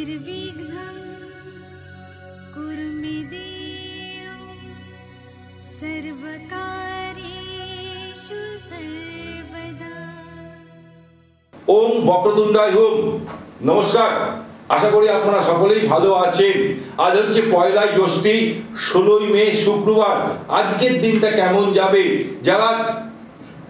निर्विघ्नं कुरु मे देव सर्वकार्येषु सर्वदा। ओम বক্রতুণ্ডায় ওম। নমস্কার, আশা করি আপনারা সকলেই ভালো আছেন। আজ হচ্ছে পয়লা জ্যৈষ্ঠী, 16ই মে শুক্রবার। আজকের দিনটা কেমন যাবে, যারা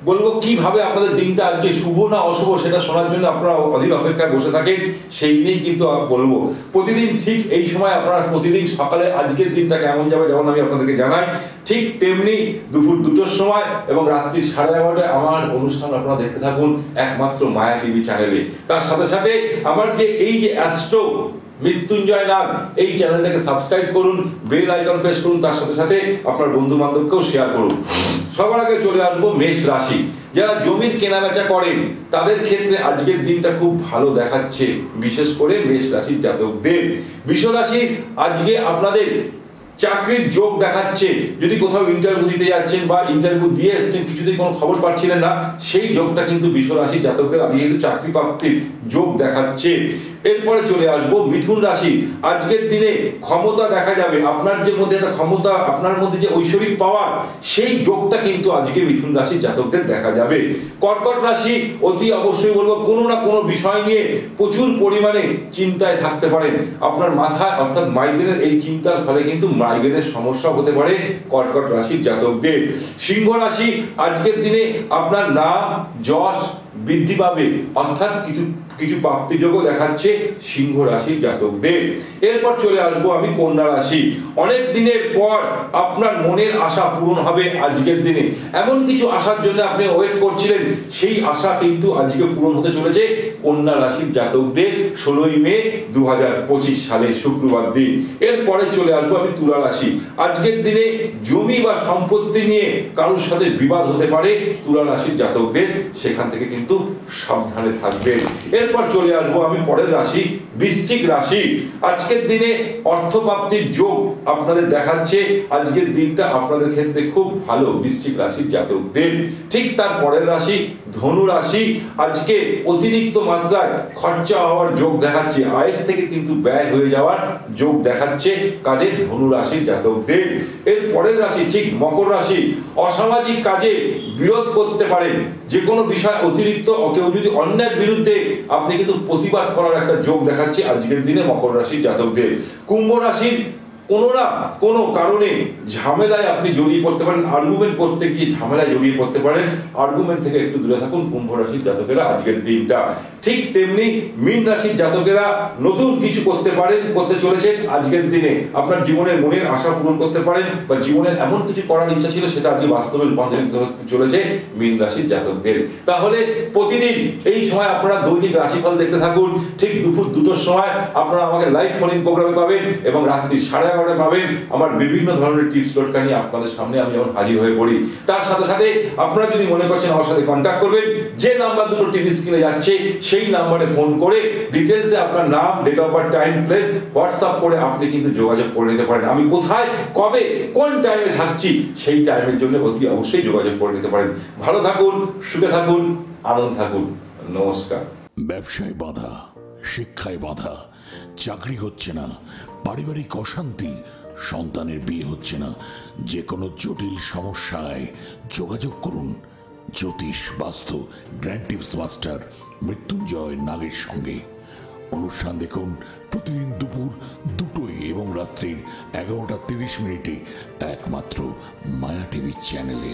বলবো কিভাবে আপনাদের দিনটা আজকে শুভ না অশুভ সেটা শোনার জন্য আপনারা অধীর অপেক্ষায় বসে থাকেন, সেই নিয়েই কিন্তু বলবো। প্রতিদিন ঠিক এই সময় আপনারা প্রতিদিন সকালে আজকের দিনটা কেমন যাবে যেমন আমি আপনাদেরকে জানাই, ঠিক তেমনি দুপুর 2টোর সময় এবং রাত্রি 11:30টায় আমার অনুষ্ঠান আপনারা দেখতে থাকুন একমাত্র মায়া টিভি চ্যানেলে। তার সাথে সাথে আমার যে এই যে অ্যাস্ট্রো মৃত্যুঞ্জয় নাগ এই চ্যানেলটাকে সাবস্ক্রাইব করুন, বেল আইকন প্রেস করুন, তার সাথে সাথে আপনার বন্ধু বান্ধবকেও শেয়ার করুন। সবার আগে চলে আসবো মেষ রাশি। যারা জমির কেনাবেচা করেন তাদের ক্ষেত্রে আজকের দিনটা খুব ভালো দেখাচ্ছে, বিশেষ করে মেষ রাশির জাতকদের। বৃষ রাশি আজকে আপনাদের চাকরির যোগ দেখাচ্ছে। যদি কোথাও ইন্টারভিউ দিতে যাচ্ছেন বা ইন্টারভিউ দিয়ে এসেছেন, কিছুতেই কোনো খবর পাচ্ছিলেন না, সেই যোগটা কিন্তু বৃষ রাশির জাতকদের আজকে কিন্তু চাকরি প্রাপ্তির যোগ দেখাচ্ছে। এরপরে চলে আসবো মিথুন রাশি। আজকের দিনে ক্ষমতা দেখা যাবে, আপনার যে মধ্যে একটা ক্ষমতা, আপনার মধ্যে যে ঐশ্বরিক পাওয়ার, সেই যোগটা কিন্তু আজকে মিথুন রাশির জাতকদের দেখা যাবে। কর্কট রাশি অতি অবশ্যই বলবো কোনো না কোনো বিষয় নিয়ে প্রচুর পরিমাণে চিন্তায় থাকতে পারেন। আপনার মাথায় অর্থাৎ মাইগ্রেনের এই চিন্তার ফলে কিন্তু মাইগ্রেনের সমস্যা হতে পারে কর্কট রাশির জাতকদের। সিংহ রাশি আজকের দিনে আপনার নাম যশ বৃদ্ধি পাবে, অর্থাৎ কিছু প্রাপ্তিযোগও দেখাচ্ছে সিংহ রাশির জাতকদের। এরপর চলে আসবো আমি কন্যা রাশি। অনেক দিনের পর আপনার মনের আশা পূরণ হবে আজকের দিনে। এমন কিছু আশার জন্য আপনি ওয়েট করছিলেন, সেই আশা কিন্তু আজকে পূরণ হতে চলেছে কন্যা রাশির জাতকদের 16ই মে 2025 সালে শুক্রবার দিন। এরপরে চলে আসবো আমি তুলা রাশি। আজকের দিনে জমি বা সম্পত্তি নিয়ে কারোর সাথে বিবাদ হতে পারে তুলা রাশির জাতকদের, সেখান থেকে কিন্তু সাবধানে থাকবেন। এরপর চলে আসবো আমি পরের রাশি বৃশ্চিক রাশি। আজকের দিনে অর্থপ্রাপ্তির যোগ আপনাদের দেখাচ্ছে। আজকের দিনটা আপনাদের ক্ষেত্রে খুব ভালো বৃশ্চিক রাশির জাতকদের। ঠিক তার পরের রাশি ধনু রাশি। আজকে অতিরিক্ত মাত্রায় খরচা হওয়ার যোগ দেখাচ্ছে, আয়ের থেকে কিন্তু ব্যয় হয়ে যাওয়ার যোগ দেখাচ্ছে কাদের, ধনু রাশির জাতকদের। এর পরের রাশি ঠিক মকর রাশি। অসামাজিক কাজে বিরোধ করতে পারেন, যে কোনো বিষয় অতিরিক্ত কেউ যদি অন্যায়ের বিরুদ্ধে আপনি কিন্তু প্রতিবাদ করার একটা যোগ দেখাচ্ছে আজকের দিনে মকর রাশির জাতকদের। কুম্ভ রাশির কোনো না কোনো কারণে ঝামেলায় আপনি জড়িয়ে পড়তে পারেন, আর্গুমেন্ট করতে গিয়ে ঝামেলায় জড়িয়ে পড়তে পারেন। আর্গুমেন্ট থেকে একটু দূরে থাকুন কুম্ভ রাশির জাতকেরা আজকের দিনটা। ঠিক তেমনি মীন রাশির জাতকেরা নতুন কিছু করতে চলেছেন আজকের দিনে। আপনার জীবনের মনের আশা পূরণ করতে পারেন বা জীবনের এমন কিছু করার ইচ্ছা ছিল সেটা আজকে বাস্তবে রূপান্তরিত হতে চলেছে মীন রাশির জাতকদের। তাহলে প্রতিদিন এই সময় আপনারা দৈনিক রাশিফল দেখতে থাকুন। ঠিক দুপুর 2টোর সময় আপনারা আমাকে লাইভ ফোন ইন প্রোগ্রামে পাবেন এবং রাত্রি 11:30 পাবেন আমার বিভিন্ন ধরনের টিপস টোটকা নিয়ে আপনাদের সামনে আমি যেমন হাজির হয়ে পড়ি। তার সাথে সাথে আপনারা যদি মনে করছেন আমার সাথে কন্ট্যাক্ট করবেন, যে নাম্বার দুটো টিভি স্ক্রিনে যাচ্ছে সেই নাম্বারে ফোন করে ডিটেলসে আপনার নাম, date of birth, time, place WhatsApp করে আপনি কিন্তু যোগাযোগ করে নিতে পারেন। আমি কোথায়, কবে, কোন টাইমে থাকছি সেই টাইমের জন্য অতি অবশ্যই যোগাযোগ করে নিতে পারেন। ভালো থাকুন, সুখে থাকুন, আনন্দ থাকুন। নমস্কার। ব্যবসায় বাধা, শিক্ষায় বাধা, চাকরি হচ্ছে না, পারিবারিক অশান্তি, সন্তানের বিয়ে হচ্ছে না, যে কোনো জটিল সমস্যায় যোগাযোগ করুন জ্যোতিষ বাস্তু গ্র্যান্ড টিপস মাস্টার মৃত্যুঞ্জয় নাগের সঙ্গে। অনুষ্ঠান দেখুন প্রতিদিন দুপুর 2টোয় এবং রাত্রির 11:30 একমাত্র মায়া টিভি চ্যানেলে।